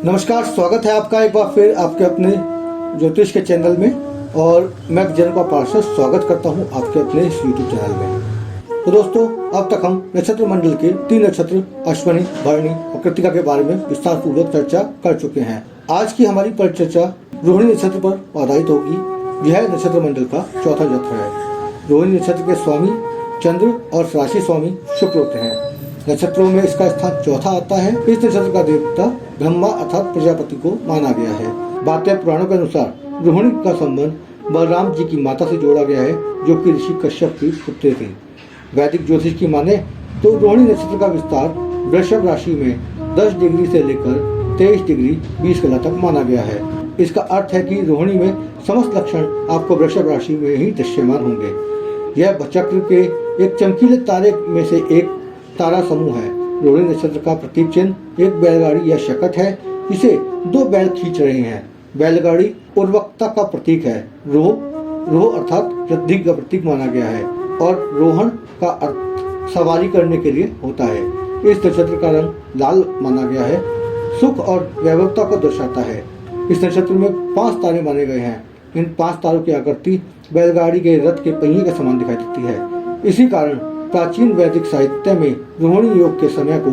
नमस्कार, स्वागत है आपका एक बार फिर आपके अपने ज्योतिष के चैनल में। और मैं जन का पार्षद स्वागत करता हूं आपके अपने इस यूट्यूब चैनल में। तो दोस्तों, अब तक हम नक्षत्र मंडल के 3 नक्षत्र अश्विनी, भरणी और कृत्तिका के बारे में विस्तार पूर्वक चर्चा कर चुके हैं। आज की हमारी परिचर्चा रोहिणी नक्षत्र पर आधारित होगी। यह नक्षत्र मंडल का चौथा नक्षत्र है। रोहिणी नक्षत्र के स्वामी चंद्र और राशि स्वामी शुक्र होते हैं। नक्षत्रों में इसका स्थान चौथा आता है। इस नक्षत्र का देवता ब्रह्मा अर्थात प्रजापति को माना गया है। वात्य पुराणों के अनुसार रोहिणी का संबंध बलराम जी की माता से जोड़ा गया है, जो कि ऋषि कश्यप की पुत्री थी। वैदिक ज्योतिष की माने तो रोहिणी नक्षत्र का विस्तार वृषभ राशि में 10 डिग्री से लेकर 23 डिग्री 20 कला तक माना गया है। इसका अर्थ है कि रोहिणी में समस्त लक्षण आपको वृषभ राशि में ही दृश्यमान होंगे। यह चक्र के एक चमकीले तारे में से एक तारा समूह है। रोहिणी नक्षत्र का प्रतीक चिन्ह एक बैलगाड़ी या शकट है, जिसे 2 बैल खींच रहे हैं। बैलगाड़ी उर्वरकता का प्रतीक है। रोह अर्थात वृद्धि का प्रतीक माना गया है और रोहण का अर्थ सवारी करने के लिए होता है। इस नक्षत्र का रंग लाल माना गया है, सुख और वैभवता को दर्शाता है। इस नक्षत्र में 5 तारे माने गए हैं। इन 5 तारों की आकृति बैलगाड़ी के रथ के पहिए के समान दिखाई देती है। इसी कारण प्राचीन वैदिक साहित्य में रोहिणी योग के समय को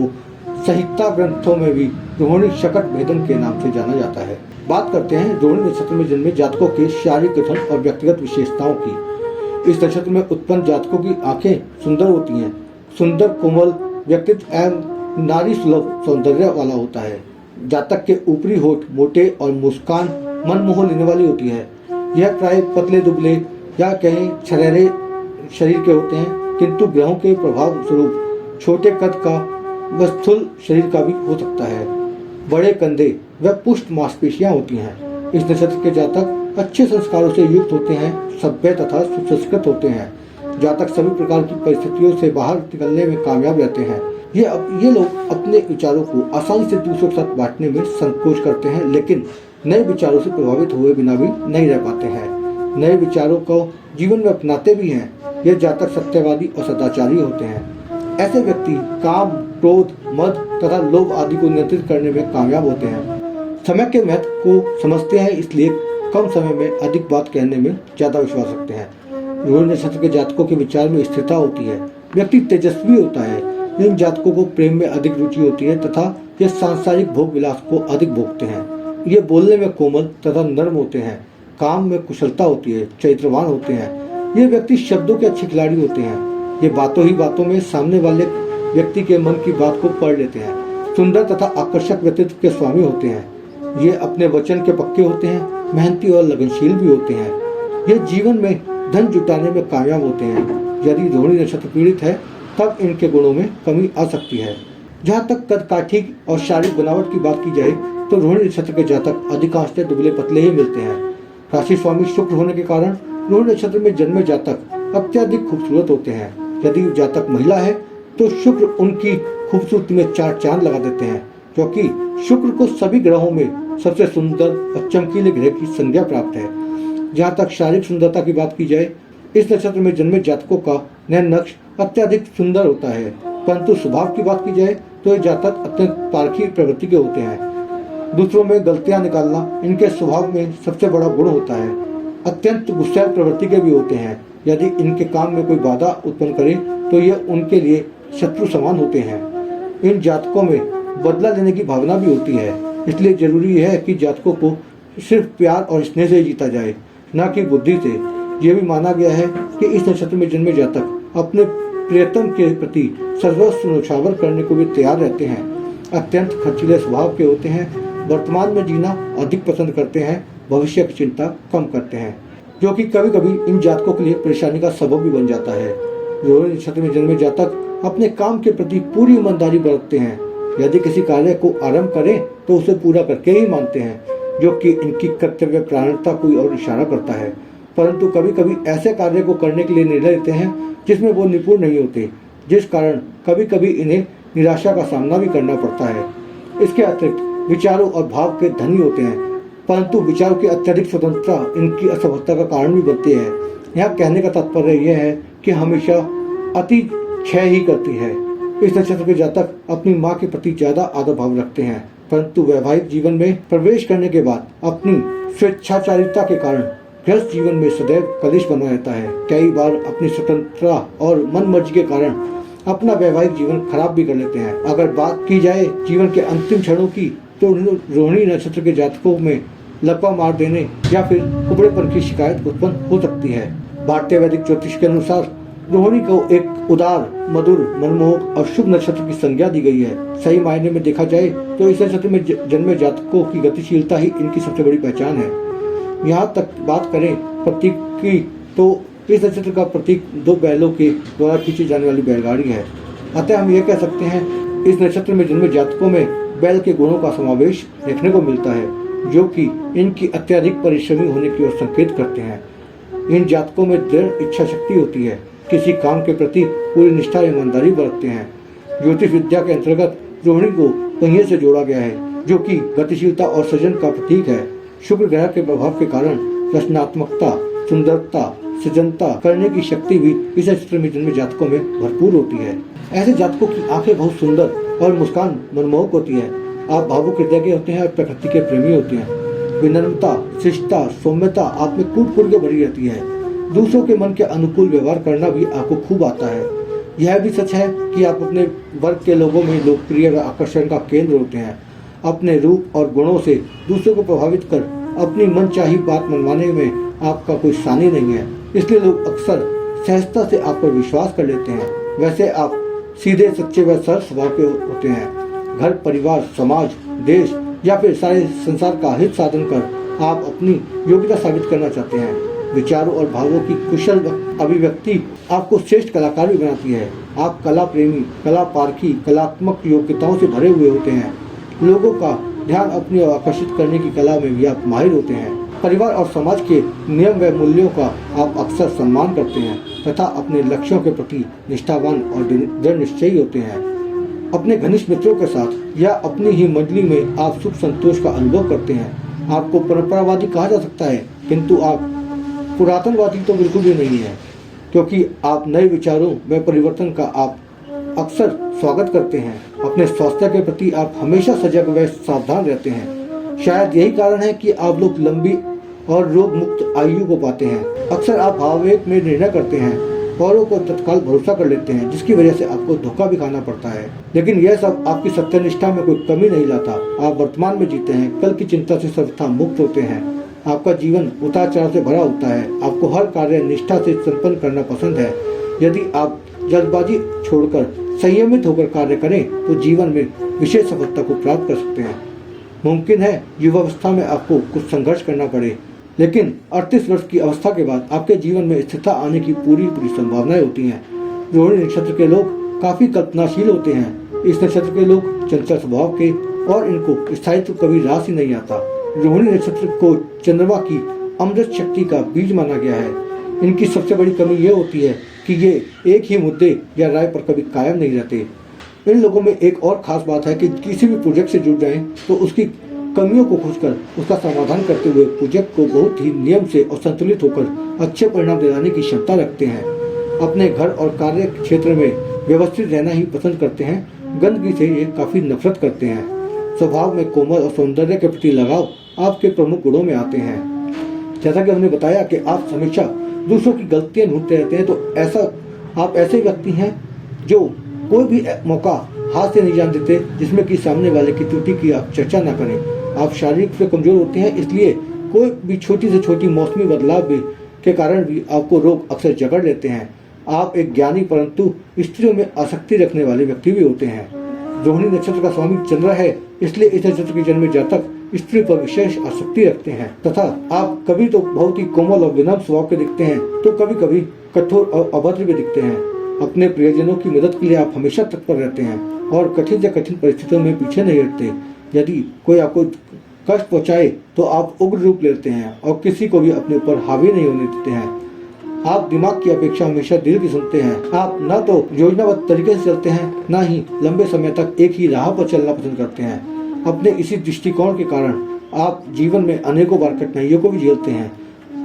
संहिता ग्रंथों में भी रोहिणी शकट भेदन के नाम से जाना जाता है। बात करते हैं रोहिणी नक्षत्र में जन्मे जातकों के शारीरिक गठन और व्यक्तिगत विशेषताओं की। इस नक्षत्र में उत्पन्न जातकों की आंखें सुंदर होती हैं। सुंदर कोमल व्यक्तित्व एवं नारी सुलभ सौंदर्य वाला होता है। जातक के ऊपरी होठ मोटे और मुस्कान मन मोह लेने वाली होती है। यह प्राय पतले दुबले या कहीं छरेरे शरीर के होते हैं, किंतु ग्रहों के प्रभाव स्वरूप छोटे कद का व स्थूल शरीर का भी हो सकता है। बड़े कंधे व पुष्ट मांसपेशियां होती हैं। इस नक्षत्र के जातक अच्छे संस्कारों से युक्त होते हैं, सभ्य तथा सुसंस्कृत होते हैं। जातक सभी प्रकार की परिस्थितियों से बाहर निकलने में कामयाब रहते हैं। ये लोग अपने विचारों को आसानी से दूसरों के साथ बांटने में संकोच करते हैं, लेकिन नए विचारों से प्रभावित हुए बिना भी नहीं रह पाते हैं। नए विचारों को जीवन में अपनाते भी हैं। ये जातक सत्यवादी और सदाचारी होते हैं। ऐसे व्यक्ति काम, क्रोध, मद तथा लोभ आदि को नियंत्रित करने में कामयाब होते हैं। समय के महत्व को समझते हैं, इसलिए कम समय में अधिक बात कहने में ज्यादा विश्वास रखते हैं। रोहिणी नक्षत्र के जातकों के विचार में स्थिरता होती है। व्यक्ति तेजस्वी होता है। इन जातकों को प्रेम में अधिक रुचि होती है तथा ये सांसारिक भोग विलास को अधिक भोगते हैं। ये बोलने में कोमल तथा नर्म होते हैं। काम में कुशलता होती है, चरित्रवान होते हैं। ये व्यक्ति शब्दों के अच्छे खिलाड़ी होते हैं। ये बातों ही बातों में सामने वाले व्यक्ति के मन की बात को पढ़ लेते हैं। सुंदर तथा आकर्षक व्यक्तित्व के स्वामी होते हैं। ये अपने वचन के पक्के होते हैं, मेहनती और लगनशील भी होते हैं। ये जीवन में धन जुटाने में कामयाब होते हैं। यदि रोहिणी नक्षत्र पीड़ित है तब इनके गुणों में कमी आ सकती है। जहाँ तक कद-काठी और शारीरिक बनावट की बात की जाए तो रोहिणी नक्षत्र के जातक अधिकांशतः दुबले पतले ही मिलते हैं। राशि स्वामी शुक्र होने के कारण रोहिणी नक्षत्र में जन्मे जातक अत्यधिक खूबसूरत होते हैं। यदि जातक महिला है तो शुक्र उनकी खूबसूरती में 4 चांद लगा देते हैं, क्योंकि शुक्र को सभी ग्रहों में सबसे सुंदर और चमकीले ग्रह की संज्ञा प्राप्त है। जहाँ तक शारीरिक सुंदरता की बात की जाए, इस नक्षत्र में जन्मे जातकों का नयन नक्श अत्यधिक सुंदर होता है, परंतु स्वभाव की बात की जाए तो ये जातक अत्यंत पारखी प्रवृत्ति के होते हैं। दूसरों में गलतियां निकालना इनके स्वभाव में सबसे बड़ा गुण होता है। अत्यंत गुस्सैल प्रवृत्ति के भी होते हैं। यदि इनके काम में कोई बाधा उत्पन्न करे तो ये उनके लिए शत्रु समान होते हैं। इन जातकों में बदला लेने की भावना भी होती है, इसलिए जरूरी है कि जातकों को सिर्फ प्यार और स्नेह से जीता जाए, न कि बुद्धि से। यह भी माना गया है कि इस नक्षत्र में जन्मे जातक अपने प्रियतम के प्रति सर्वस्व न्यौछावर करने को भी तैयार रहते हैं। अत्यंत खर्चीले स्वभाव के होते हैं। वर्तमान में जीना अधिक पसंद करते हैं, भविष्य की चिंता कम करते हैं, जो कि कभी कभी इन जातकों के लिए परेशानी का सबब भी बन जाता है। रोहिणी नक्षत्र में जन्मे जातक अपने काम के प्रति पूरी ईमानदारी बरतते हैं। यदि किसी कार्य को आरंभ करें तो उसे पूरा करके ही मानते हैं, जो कि इनकी कर्तव्य प्राणता को और इशारा करता है। परंतु कभी कभी ऐसे कार्य को करने के लिए निर्णय लेते हैं जिसमें वो निपुण नहीं होते, जिस कारण कभी कभी इन्हें निराशा का सामना भी करना पड़ता है। इसके अतिरिक्त विचारों और भाव के धनी होते हैं, परंतु विचारों की अत्यधिक स्वतंत्रता इनकी असफलता का कारण भी बनती है। यहाँ कहने का तात्पर्य यह है कि हमेशा अति क्षय ही करती है। इस नक्षत्र के जातक अपनी माँ के प्रति ज्यादा आदर भाव रखते हैं। परंतु वैवाहिक जीवन में प्रवेश करने के बाद अपनी स्वेच्छाचारिता के कारण गृहस्थ जीवन में सदैव कलेश बना रहता है। कई बार अपनी स्वतंत्रता और मन मर्जी के कारण अपना वैवाहिक जीवन खराब भी कर लेते हैं। अगर बात की जाए जीवन के अंतिम क्षणों की, तो रोहिणी नक्षत्र के जातकों में लकवा मार देने या फिर कुबड़ेपन की शिकायत उत्पन्न हो सकती है। भारतीय वैदिक ज्योतिष के अनुसार रोहिणी को एक उदार, मधुर, मनमोहक और शुभ नक्षत्र की संज्ञा दी गई है। सही मायने में देखा जाए तो इस नक्षत्र में जन्मे जातकों की गतिशीलता ही इनकी सबसे बड़ी पहचान है। यहाँ तक बात करें प्रतीक की, तो इस नक्षत्र का प्रतीक दो बैलों के द्वारा खींची जाने वाली बैलगाड़ी है। अतः हम यह कह सकते हैं इस नक्षत्र में जन्मे जातकों में बैल के गुणों का समावेश देखने को मिलता है, जो कि इनकी अत्यधिक परिश्रमी होने की ओर संकेत करते हैं। इन जातकों में दृढ़ इच्छा शक्ति होती है, किसी काम के प्रति पूरी निष्ठा ईमानदारी बरतते हैं। ज्योतिष विद्या के अंतर्गत रोहिणी को पहिए से जोड़ा गया है, जो कि गतिशीलता और सृजन का प्रतीक है। शुक्र ग्रह के प्रभाव के कारण रचनात्मकता, सुंदरता, सृजनता करने की शक्ति भी इस नक्षत्र में जन्मे जातकों में भरपूर होती है। ऐसे जातकों की आंखें बहुत सुंदर और मुस्कान मनमोहक होती है। आप भावुक हृदय के होते हैं और प्रकृति के प्रेमी होते हैं। विनम्रता, शिष्टता, सौम्यता आप में कूट के भरी रहती है। दूसरों के मन के अनुकूल व्यवहार करना भी आपको खूब आता है। यह भी सच है कि आप अपने वर्ग के लोगों में लोकप्रिय व आकर्षण का केंद्र होते हैं। अपने रूप और गुणों से दूसरों को प्रभावित कर अपनी मनचाही बात मनवाने में आपका कोई सानी नहीं है, इसलिए लोग अक्सर सहजता से आप पर विश्वास कर लेते हैं। वैसे आप सीधे, सच्चे व सरल स्वभाव के होते हैं। घर, परिवार, समाज, देश या फिर सारे संसार का हित साधन कर आप अपनी योग्यता साबित करना चाहते हैं। विचारों और भावों की कुशल अभिव्यक्ति आपको श्रेष्ठ कलाकार भी बनाती है। आप कला प्रेमी, कला पारखी, कलात्मक योग्यताओं से भरे हुए होते हैं। लोगों का ध्यान अपनी ओर आकर्षित करने की कला में भी आप माहिर होते हैं। परिवार और समाज के नियम व मूल्यों का आप अक्सर सम्मान करते हैं तथा अपने लक्ष्यों के प्रति निष्ठावान और दृढ़ निश्चयी होते हैं। अपने घनिष्ठ मित्रों के साथ या अपनी ही मंडली में आप सुख संतोष का अनुभव करते हैं। आपको परंपरावादी कहा जा सकता है, किंतु आप पुरातनवादी तो बिल्कुल भी नहीं है, क्योंकि आप नए विचारों व परिवर्तन का आप अक्सर स्वागत करते हैं। अपने स्वास्थ्य के प्रति आप हमेशा सजग व सावधान रहते हैं। शायद यही कारण है कि आप लोग लंबी और रोग मुक्त आयु को पाते हैं। अक्सर आप भावावेग में निर्णय करते हैं, औरों को तत्काल भरोसा कर लेते हैं, जिसकी वजह से आपको धोखा भी खाना पड़ता है। लेकिन यह सब आपकी सत्यनिष्ठा में कोई कमी नहीं लाता। आप वर्तमान में जीते हैं, कल की चिंता से सर्वथा मुक्त होते हैं। आपका जीवन उतार चढ़ाव से भरा होता है। आपको हर कार्य निष्ठा से संपन्न करना पसंद है। यदि आप जल्दबाजी छोड़कर संयमित होकर कार्य करें तो जीवन में विशेष सफलता को प्राप्त कर सकते हैं। मुमकिन है युवावस्था में आपको कुछ संघर्ष करना पड़े, लेकिन 38 वर्ष की अवस्था के बाद आपके जीवन में स्थिरता आने की पूरी संभावनाएं होती हैं। रोहिणी नक्षत्र के लोग काफी कल्पनाशील होते हैं। इस नक्षत्र के लोग चंचल स्वभाव के और इनको स्थायित्व कभी रास ही नहीं आता। रोहिणी नक्षत्र को चंद्रमा की अमृत शक्ति का बीज माना गया है। इनकी सबसे बड़ी कमी यह होती है कि ये एक ही मुद्दे या राय पर कभी कायम नहीं रहते। इन लोगों में एक और खास बात है कि किसी भी प्रोजेक्ट से जुड़ जाएं तो उसकी कमियों को खोजकर उसका समाधान करते हुए प्रोजेक्ट को बहुत ही नियम से और संतुलित होकर अच्छे परिणाम दिलाने की क्षमता रखते हैं। अपने घर और कार्य क्षेत्र में व्यवस्थित रहना ही पसंद करते हैं। गंदगी से ये काफी नफरत करते हैं। स्वभाव में कोमल और सौंदर्य के प्रति लगाव आपके प्रमुख गुणों में आते हैं। जैसा कि हमने बताया कि आप हमेशा दूसरों की गलतियां ढूंढते रहते हैं, तो आप ऐसे व्यक्ति हैं जो कोई भी मौका हाथ से नहीं जान देते जिसमें कि सामने वाले की त्रुटि की आप चर्चा ना करें। आप शारीरिक से कमजोर होते हैं, इसलिए कोई भी छोटी से छोटी मौसमी बदलाव भी के कारण भी आपको रोग अक्सर जकड़ लेते हैं। आप एक ज्ञानी परंतु स्त्रियों में आसक्ति रखने वाले व्यक्ति भी होते हैं। रोहिणी नक्षत्र का स्वामी चंद्र है, इसलिए इस नक्षत्र के जन्मे जातक स्त्री पर विशेष आसक्ति रखते हैं तथा आप कभी तो बहुत ही कोमल और विनम्र स्वभाव के दिखते हैं, तो कभी कभी कठोर और अभद्र भी दिखते हैं। अपने प्रियजनों की मदद के लिए आप हमेशा तत्पर रहते हैं और कठिन से कठिन परिस्थितियों में पीछे नहीं हटते। यदि कोई आपको कष्ट पहुंचाए तो आप उग्र रूप लेते हैं और किसी को भी अपने ऊपर हावी नहीं होने देते हैं। आप दिमाग की अपेक्षा हमेशा दिल की सुनते हैं। आप न तो योजनाबद्ध तरीके से चलते हैं, न ही लंबे समय तक एक ही राह पर चलना पसंद करते हैं। अपने इसी दृष्टिकोण के कारण आप जीवन में अनेकों बार कठिनाइयों को भी झेलते हैं।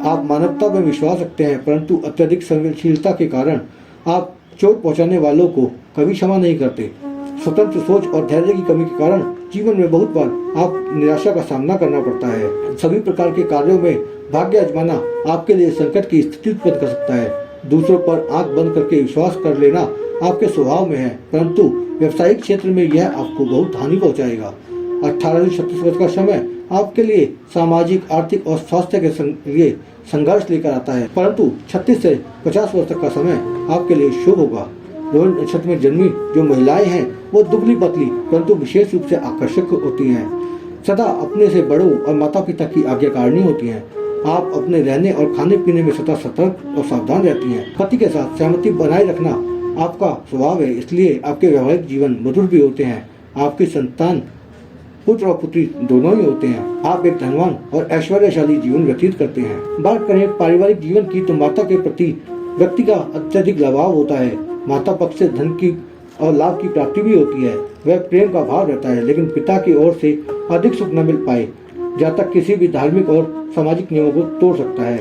आप मानवता में विश्वास रखते हैं, परंतु अत्यधिक संवेदनशीलता के कारण आप चोट पहुंचाने वालों को कभी क्षमा नहीं करते। स्वतंत्र सोच और धैर्य की कमी के कारण जीवन में बहुत बार आप निराशा का सामना करना पड़ता है। सभी प्रकार के कार्यों में भाग्य आजमाना आपके लिए संकट की स्थिति उत्पन्न कर सकता है। दूसरों पर आंख बंद करके विश्वास कर लेना आपके स्वभाव में है, परंतु व्यवसायिक क्षेत्र में यह आपको बहुत हानि पहुंचाएगा। 18 से 36 वर्ष का समय आपके लिए सामाजिक, आर्थिक और स्वास्थ्य के लिए संघर्ष लेकर आता है, परंतु 36 से 50 वर्ष तक का समय आपके लिए शुभ होगा। रोहिणी नक्षत्र में जन्मी जो महिलाएं हैं वो दुबली पतली परंतु विशेष रूप से आकर्षक होती हैं। सदा अपने से बड़ों और माता पिता की आज्ञाकारिणी होती हैं। आप अपने रहने और खाने पीने में सदा सतर्क और सावधान रहती हैं। पति के साथ सहमति बनाए रखना आपका स्वभाव है, इसलिए आपके वैवाहिक जीवन मधुर भी होते हैं। आपकी संतान पुत्र और पुत्री दोनों ही होते हैं। आप एक धनवान और ऐश्वर्यशाली जीवन व्यतीत करते हैं। बात करें पारिवारिक जीवन की तो माता के प्रति व्यक्ति का अत्यधिक लगाव होता है। माता पक्ष से धन की और लाभ की प्राप्ति भी होती है। वह प्रेम का भाव रहता है, लेकिन पिता की ओर से अधिक सुख न मिल पाए जहाँ तक किसी भी धार्मिक और सामाजिक नियमों को तोड़ सकता है।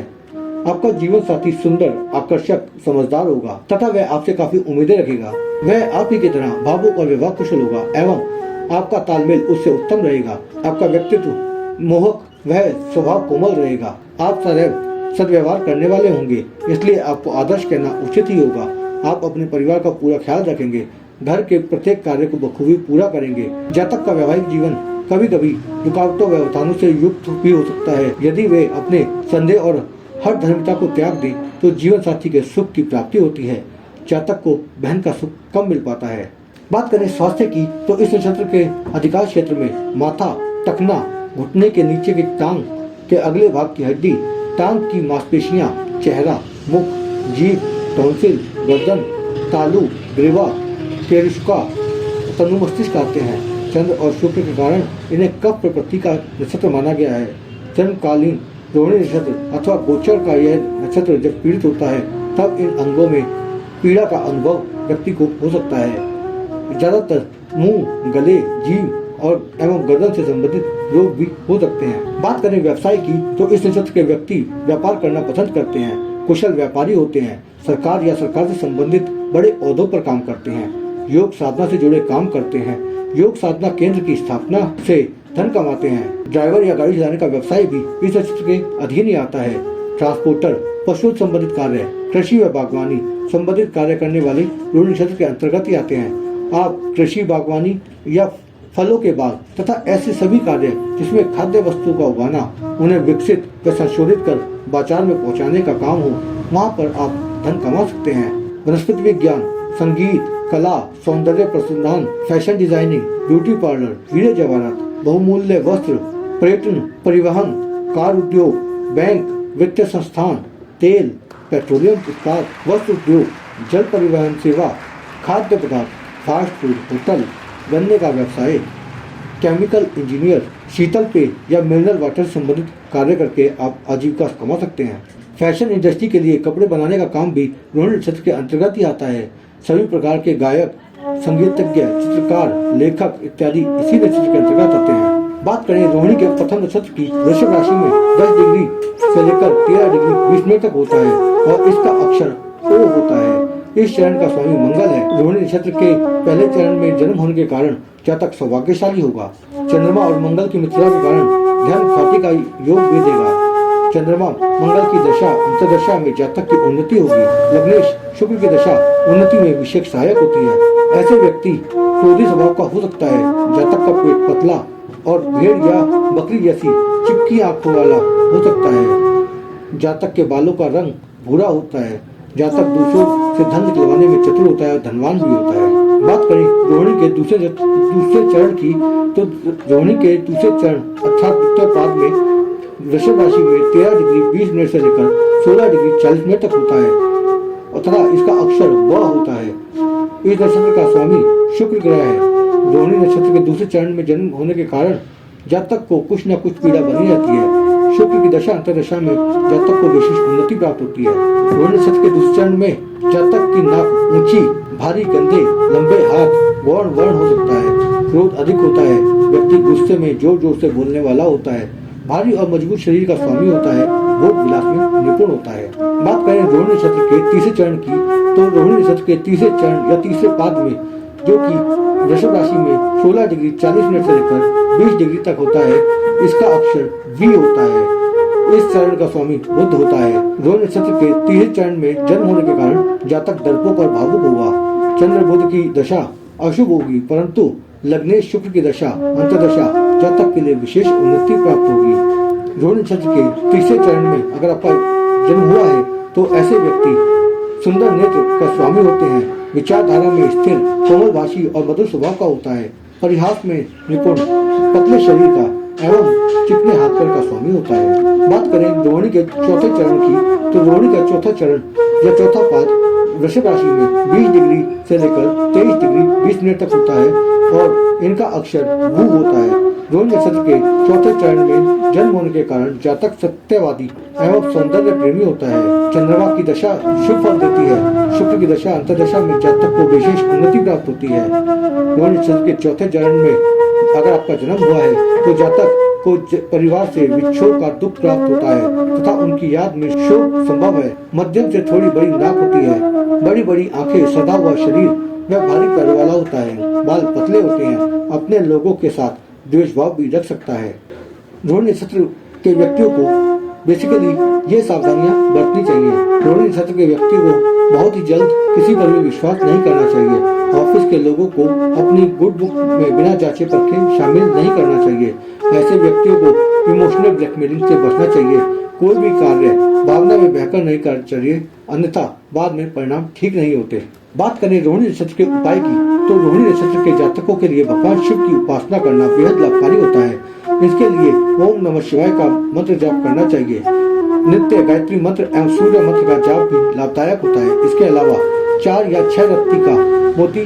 आपका जीवन साथी सुंदर, आकर्षक, समझदार होगा तथा वह आपसे काफी उम्मीदें रखेगा। वह आप ही की तरह भावुक और विवाह कुशल होगा एवं आपका तालमेल उससे उत्तम रहेगा। आपका व्यक्तित्व मोहक, वह स्वभाव कोमल रहेगा। आप सदैव सद्व्यवहार करने वाले होंगे, इसलिए आपको आदर्श कहना उचित ही होगा। आप अपने परिवार का पूरा ख्याल रखेंगे, घर के प्रत्येक कार्य को बखूबी पूरा करेंगे। जातक का वैवाहिक जीवन कभी कभी रुकावटों व्यवधानों से युक्त भी हो सकता है। यदि वे अपने संदेह और हर धर्मिता को त्याग दे तो जीवन साथी के सुख की प्राप्ति होती है। जातक को बहन का सुख कम मिल पाता है। बात करें स्वास्थ्य की तो इस नक्षत्र के अधिकांश क्षेत्र में माथा, टखना, घुटने के नीचे की टांग के अगले भाग की हड्डी, टांग की मांसपेशियां, चेहरा, मुख, जीभ, टॉन्सिल, गर्दन, तालू, ग्रीवा, केरुष्का, तनु मस्तिष्क आते हैं। चंद्र और शुक्र के कारण इन्हें कफ प्रकृति का नक्षत्र माना गया है। जन्मकालीन रोहिणी नक्षत्र अथवा गोचर का यह नक्षत्र जब पीड़ित होता है तब इन अंगों में पीड़ा का अनुभव व्यक्ति को हो सकता है। ज्यादातर मुंह, गले, जीभ और एवं गर्दन से संबंधित रोग भी हो सकते हैं। बात करें व्यवसाय की तो इस नक्षत्र के व्यक्ति व्यापार करना पसंद करते हैं, कुशल व्यापारी होते हैं, सरकार या सरकार से संबंधित बड़े ओहदों पर काम करते हैं, योग साधना से जुड़े काम करते हैं, योग साधना केंद्र की स्थापना से धन कमाते हैं। ड्राइवर या गाड़ी चलाने का व्यवसाय भी इस नक्षत्र के अधीन ही आता है। ट्रांसपोर्टर, पशु संबंधित कार्य, कृषि व बागवानी संबंधित कार्य करने वाले रोहिणी नक्षत्र के अंतर्गत ही आते हैं। आप कृषि, बागवानी या फलों के बाग तथा ऐसे सभी कार्य जिसमें खाद्य वस्तु का उगाना, उन्हें विकसित व संशोधित कर बाजार में पहुंचाने का काम हो, वहां पर आप धन कमा सकते हैं। वनस्पति विज्ञान, संगीत, कला, सौंदर्य प्रसाधन, फैशन डिजाइनिंग, ब्यूटी पार्लर, हीरे जवाहरात, बहुमूल्य वस्त्र, पर्यटन, परिवहन, कार उद्योग, बैंक, वित्तीय संस्थान, तेल, पेट्रोलियम उत्पाद, वस्त्र उद्योग, जल परिवहन सेवा, खाद्य पदार्थ, फास्ट फूड, होटल, गन्ने का व्यवसाय, केमिकल इंजीनियर, शीतल पेय या मिनरल वाटर संबंधित कार्य करके आप आजीविका कमा सकते हैं। फैशन इंडस्ट्री के लिए कपड़े बनाने का काम भी रोहिणी नक्षत्र के अंतर्गत ही आता है। सभी प्रकार के गायक, संगीतज्ञ, चित्रकार, लेखक इत्यादि इसी नक्षत्र के अंतर्गत आते हैं। बात करें रोहिणी के प्रथम नक्षत्र की, वृषभ राशि में 10 डिग्री से लेकर 13 डिग्री 20 मिनट तक होता है और इसका अक्षर ओ होता है। इस चरण का स्वामी मंगल है। रोहिणी नक्षत्र के पहले चरण में जन्म होने के कारण जातक सौभाग्यशाली होगा। चंद्रमा और मंगल की मित्रता के कारण धन प्राप्ति का योग भी देगा। चंद्रमा मंगल की दशा अंतर्दशा में जातक की उन्नति होगी। लग्नेश शुक्र की दशा उन्नति में विशेष सहायक होती है। ऐसे व्यक्ति क्रोधी स्वभाव का हो सकता है। जातक का पेट पतला और भेड़ या बकरी जैसी चिपकी आंखों वाला हो सकता है। जातक के बालों का रंग भूरा होता है। जातक दूसरों से धन निकलवाने में चतुर होता है और धनवान भी होता है। बात करें रोहिणी के दूसरे चरण की तो रोहिणी के दूसरे चरण अर्थात द्वितीय पाद में वृषभ राशि में 13 डिग्री 20 मिनट से लेकर 16 डिग्री 40 मिनट तक होता है तथा इसका अक्षर व होता है। इस नक्षत्र का स्वामी शुक्र ग्रह है। रोहिणी नक्षत्र के दूसरे चरण में जन्म होने के कारण जातक को कुछ न कुछ पीड़ा बनी रहती है। शुक्र की दशा अंतर्दशा में जातक को विशेष उन्नति प्राप्त होती है। रोहिणी नक्षत्र के दूसरे चरण में जातक की नाक ऊंची, भारी कंधे, लंबे हाथ, गौण वर्ण हो सकता है। क्रोध अधिक होता है। व्यक्ति गुस्से में जोर जोर से बोलने वाला होता है। भारी और मजबूत शरीर का स्वामी होता है। भोग विलास में निपुण होता है। बात करें रोहिणी नक्षत्र के तीसरे चरण की तो रोहिणी नक्षत्र के तीसरे चरण या तीसरे पाद में जो कि वृषभ राशि में 16 डिग्री 40 मिनट से लेकर 20 डिग्री तक होता है। इसका अक्षर V होता है। इस चरण का स्वामी बुध होता है। रोहिणी नक्षत्र के 30 चरण में जन्म होने के कारण जातक डरपोक और भावुक होगा। चंद्र बुध की दशा अशुभ होगी, परंतु लग्नेश शुक्र की दशा अंतर्दशा जातक के लिए विशेष उन्नति प्राप्त होगी। रोहिणी नक्षत्र के 30 चरण में अगर आपका जन्म हुआ है तो ऐसे व्यक्ति सुंदर नेत्र का स्वामी होते हैं। विचारधारा में स्थिर, कोमल भाषी और मधुर स्वभाव का होता है। परिहास में निपुण, पतले शरीर का एवं चिकने हाथ पैर का स्वामी होता है। बात करें रोहिणी के चौथे चरण की, तो रोहिणी का चौथा चरण या चौथा पाद वृषभ राशि में 20 डिग्री से लेकर 23 डिग्री 20 मिनट तक होता है और इनका अक्षर भू होता है। रोहिणी नक्षत्र के चौथे चरण में जन्म होने के कारण जातक सत्यवादी एवं सौंदर्य प्रेमी होता है। चंद्रमा की दशा शुभ फल देती है। शुक्र की दशा अंतर्दशा में जातक को विशेष उन्नति प्राप्त होती है। रोहिणी नक्षत्र के चौथे चरण में अगर आपका जन्म हुआ है तो जातक को परिवार से विच्छोह का दुख प्राप्त होता है तथा उनकी याद में शोक संभव है। मध्यम से थोड़ी बड़ी नाक होती है। बड़ी बड़ी आंखें, सदा हुआ शरीर व भारी पैर वाला होता है। बाल पतले होते हैं। अपने लोगों के साथ द्वेष भाव भी रख सकता है। रोहिणी नक्षत्र के व्यक्तियों को बेसिकली ये सावधानियां बरतनी चाहिए। रोहिणी नक्षत्र के व्यक्ति को बहुत ही जल्द किसी पर भी विश्वास नहीं करना चाहिए। ऑफिस के लोगों को अपनी गुड बुक में बिना जांचे परखे शामिल नहीं करना चाहिए। ऐसे व्यक्तियों को इमोशनल ब्लैकमेलिंग से बचना चाहिए। कोई भी कार्य भावना में बहकर नहीं करना चाहिए, अन्यथा बाद में परिणाम ठीक नहीं होते। बात करें रोहिणी नक्षत्र के उपाय की, तो रोहिणी नक्षत्र के जातकों के लिए भगवान शिव की उपासना करना बेहद लाभकारी होता है। इसके लिए ओम नमः शिवाय का मंत्र जाप करना चाहिए। नित्य गायत्री मंत्र एवं सूर्य मंत्र का जाप भी लाभदायक होता है। इसके अलावा 4 या 6 रत्ती का मोती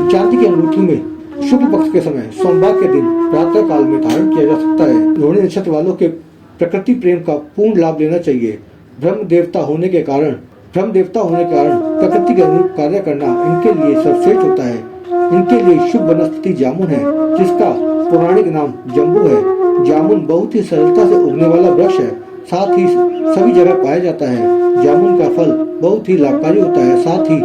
चांदी की अंगूठी में शुक्ल पक्ष के समय सोमवार के दिन प्रातः काल में धारण किया जा सकता है। रोहिणी नक्षत्र वालों के प्रकृति प्रेम का पूर्ण लाभ लेना चाहिए। ब्रह्म देवता होने के कारण प्रकृति के अनुरूप कार्य करना इनके लिए सर्वश्रेष्ठ होता है। इनके लिए शुभ वनस्पति जामुन है, जिसका पौराणिक नाम जम्बू है। जामुन बहुत ही सरलता से उगने वाला वृक्ष है, साथ ही सभी जगह पाया जाता है। जामुन का फल बहुत ही लाभकारी होता है, साथ ही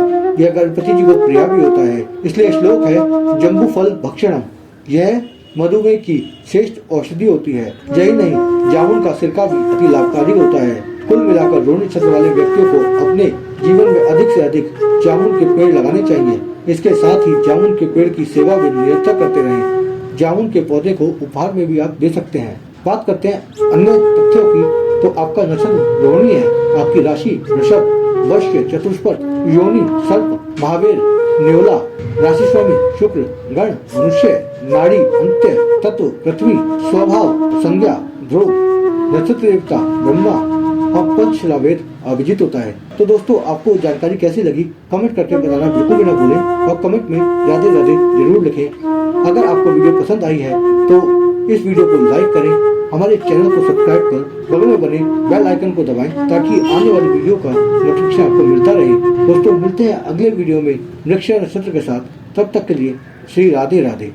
यह गणपति जी को प्रिय भी होता है। इसलिए श्लोक है जम्बू फल भक्षणम। यह मधुमेह की श्रेष्ठ औषधि होती है। यही नहीं, जामुन का सिरका भी अति लाभकारी होता है। कुल मिलाकर रोहिणी नक्षत्र वाले व्यक्तियों को अपने जीवन में अधिक से अधिक जामुन के पेड़ लगाने चाहिए। इसके साथ ही जामुन के पेड़ की सेवा भी निरंतर करते रहें। जामुन के पौधे को उपहार में भी आप दे सकते हैं। बात करते हैं अन्य तथ्यों की, तो आपका नक्षत्र रोहिणी है। आपकी राशि वृषभ, वर्ष के चतुष्पद, योनि सर्प, महावीर, न्योला, राशि स्वामी शुक्र, गण मनुष्य, नाड़ी अंत्य, तत्व पृथ्वी, स्वभाव संज्ञा ध्रुव, नक्षत्र देवता ब्रह्मा और पंचशिला वेद अभिजित होता है। तो दोस्तों, आपको जानकारी कैसी लगी कमेंट करके बताना बिल्कुल भी ना भूलें और कमेंट में राधे राधे जरूर लिखें। अगर आपको वीडियो पसंद आई है तो इस वीडियो को लाइक करें, हमारे चैनल को सब्सक्राइब कर बगल में बने बेल आइकन को दबाएं ताकि आने वाली वीडियो का नोटिफिकेशन आपको मिलता रहे। दोस्तों, मिलते हैं अगले वीडियो में वृश्चिक नक्षत्र के साथ। तब तक के लिए श्री राधे राधे।